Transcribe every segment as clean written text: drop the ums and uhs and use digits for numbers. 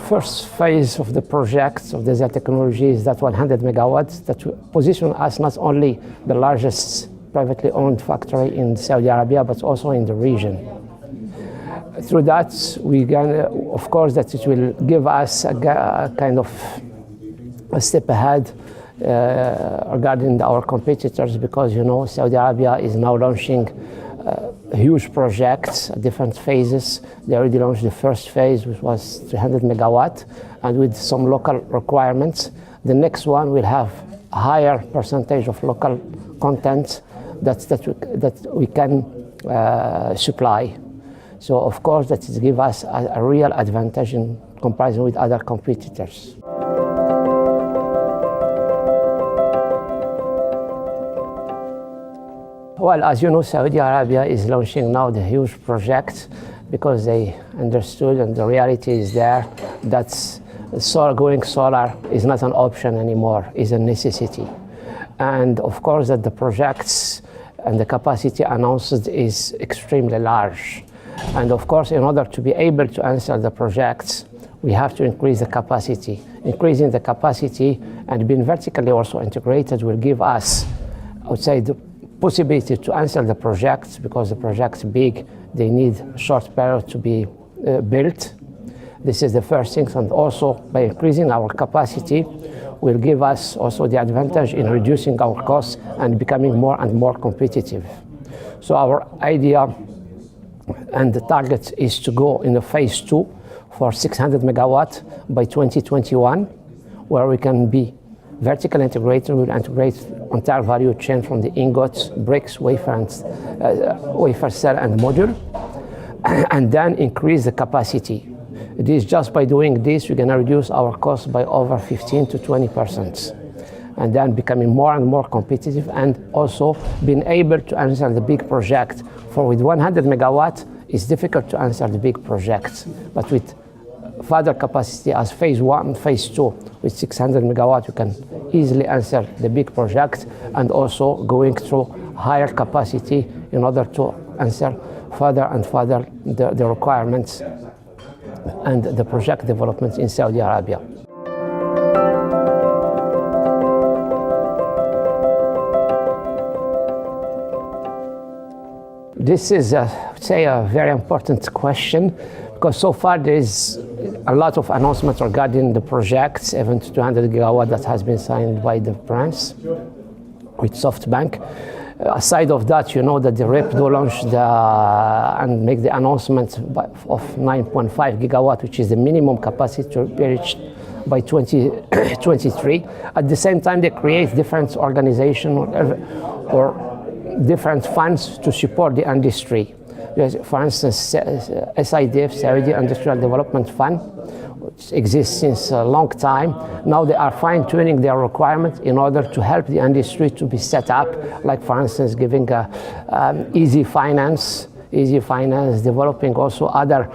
first phase of the project of desert technology is that 100 megawatts that position us not only the largest privately owned factory in Saudi Arabia, but also in the region. Through that, we can, of course, that it will give us a kind of a step ahead regarding our competitors, because Saudi Arabia is now launching huge projects at different phases. They already launched the first phase, which was 300 megawatt, and with some local requirements. The next one will have a higher percentage of local content that we can supply. So of course that it gives us a real advantage in comparison with other competitors. Well, as you know, Saudi Arabia is launching now the huge project because they understood, and the reality is there, that going solar is not an option anymore, is a necessity. And of course that the projects and the capacity announced is extremely large. And of course, in order to be able to answer the projects, we have to increase the capacity. Increasing the capacity and being vertically also integrated will give us, I would say, the possibility to answer the projects, because the projects big, they need a short period to be built. This is the first thing, and also by increasing our capacity will give us also the advantage in reducing our costs and becoming more and more competitive. So our idea and the target is to go in the phase 2 for 600 megawatt by 2021, where we can be vertical integrated. We'll integrate entire value chain from the ingots, bricks, wafer, cell, and module, and then increase the capacity. It is just by doing this, we're going to reduce our costs by over 15 to 20%, and then becoming more and more competitive, and also being able to answer the big project. For with 100 megawatt, it's difficult to answer the big projects, but with further capacity as phase 1, phase 2, with 600 megawatt, you can easily answer the big project, and also going through higher capacity in order to answer further and further the requirements and the project developments in Saudi Arabia. This is, I would say, a very important question, because so far there is a lot of announcements regarding the projects, even 200 gigawatt that has been signed by the France with SoftBank. Aside of that, you know that the REPDO launched and make the announcement of 9.5 gigawatt, which is the minimum capacity to be reached by 2023. At the same time, they create different organizations or different funds to support the industry. For instance, SIDF, Saudi Industrial Development Fund, which exists since a long time. Now they are fine-tuning their requirements in order to help the industry to be set up, like for instance giving easy finance, developing also other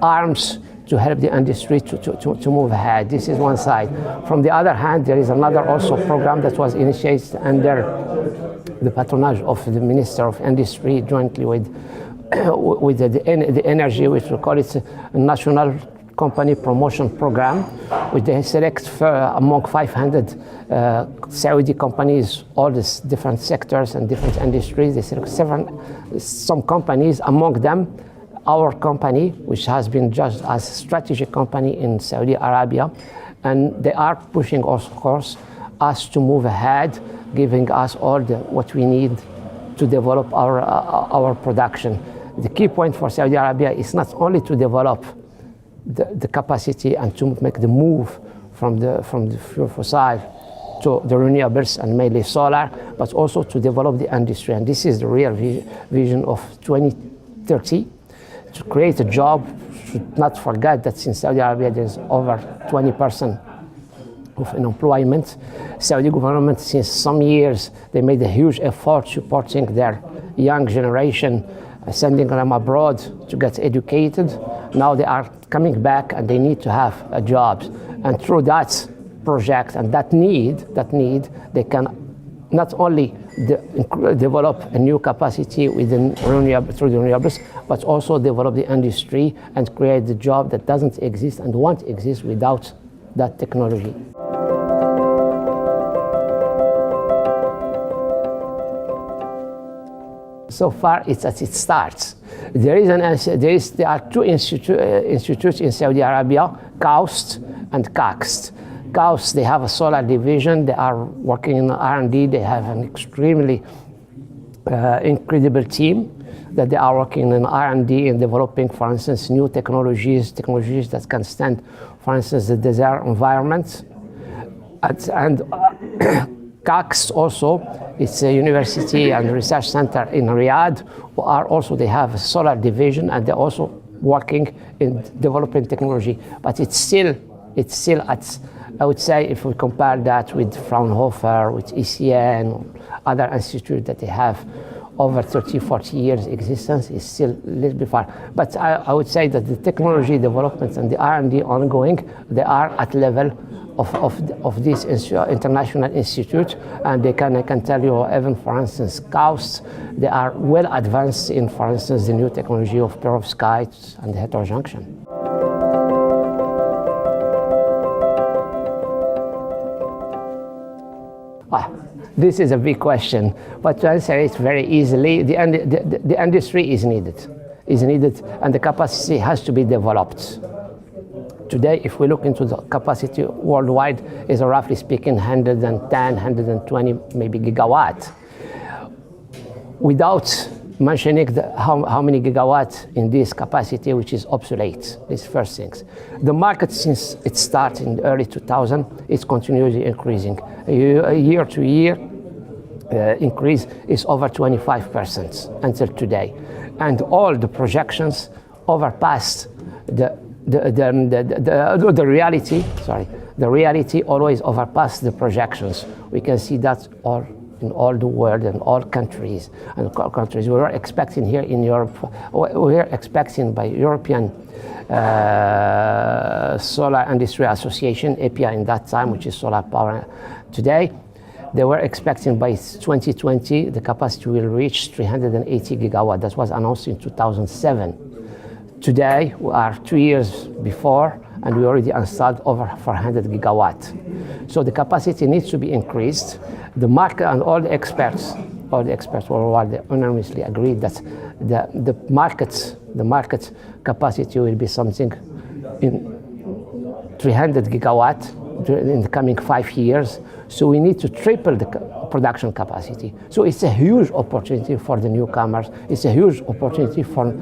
arms to help the industry to move ahead. This is one side. From the other hand, there is another also program that was initiated under the patronage of the Minister of Industry, jointly with the energy, which we call it a National Company Promotion Program, which they select among 500 Saudi companies, all these different sectors and different industries. They select some companies, among them our company, which has been judged as a strategic company in Saudi Arabia, and they are pushing, of course, us to move ahead, giving us all what we need to develop our production. The key point for Saudi Arabia is not only to develop the capacity and to make the move from the fuel fossil to the renewables and mainly solar, but also to develop the industry. And this is the real vision of 2030, to create a job. Should not forget that in Saudi Arabia there's over 20% of unemployment. Saudi government, since some years, they made a huge effort supporting their young generation, sending them abroad to get educated. Now they are coming back and they need to have a job. And through that project and that need, they can not only develop a new capacity within through the renewables, but also develop the industry and create the job that doesn't exist and won't exist without that technology. So far, it's at its start. There are two institutes in Saudi Arabia, KAUST and KAXT. KAUST, they have a solar division. They are working in R&D. They have an extremely incredible team that they are working in R&D and developing, for instance, new technologies that can stand, for instance, the desert environment. And KAXT also, it's a university and research center in Riyadh, they have a solar division, and they're also working in developing technology. But it's still at, I would say, if we compare that with Fraunhofer, with ECN, other institutes that they have over 30, 40 years existence, is still a little bit far. But I would say that the technology developments and the R&D ongoing, they are at level of this international institute, and I can tell you, even for instance, KAUST, they are well advanced in, for instance, the new technology of perovskite and heterojunction. This is a big question, but to answer it very easily, the industry is needed, and the capacity has to be developed. Today, if we look into the capacity worldwide, is roughly speaking 110, 120 maybe gigawatt. Without mentioning how many gigawatts in this capacity, which is obsolete, these first things. The market, since it started in the early 2000, is continuously increasing. Year to year increase is over 25% until today. And all the projections overpassed the reality, the reality always overpassed the projections. We can see that in all the world and all countries. We were expecting here in Europe, we were expecting by European Solar Industry Association, API in that time, which is solar power today, they were expecting by 2020 the capacity will reach 380 gigawatt. That was announced in 2007. Today, we are 2 years before, and we already installed over 400 gigawatt. So the capacity needs to be increased. The market and all the experts worldwide, they unanimously agree that the market capacity will be something in 300 gigawatt in the coming 5 years. So we need to triple the production capacity. So it's a huge opportunity for the newcomers. It's a huge opportunity for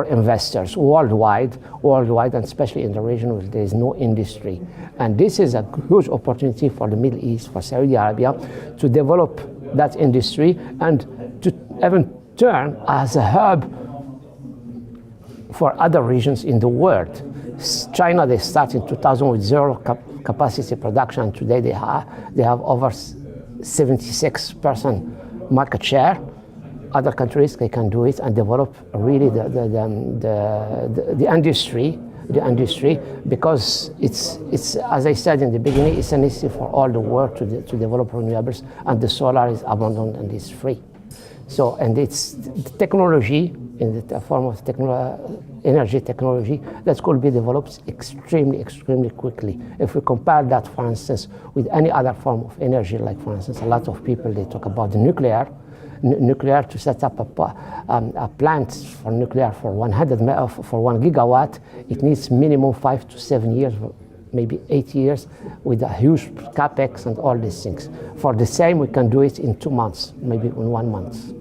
investors worldwide, and especially in the region where there is no industry. And this is a huge opportunity for the Middle East, for Saudi Arabia, to develop that industry and to even turn as a hub for other regions in the world. China, they started in 2000 with zero capacity production. Today they have over 76% market share. Other countries, they can do it and develop really the industry, because it's as I said in the beginning, it's an issue for all the world to develop renewables, and the solar is abundant and it's free. So, and it's the technology in the form of energy technology that could be developed extremely quickly. If we compare that, for instance, with any other form of energy, like for instance, a lot of people, they talk about the nuclear to set up a plant for nuclear for 1 gigawatt, it needs minimum 5 to 7 years, maybe 8 years, with a huge capex and all these things. For the same, we can do it in 2 months, maybe in 1 month.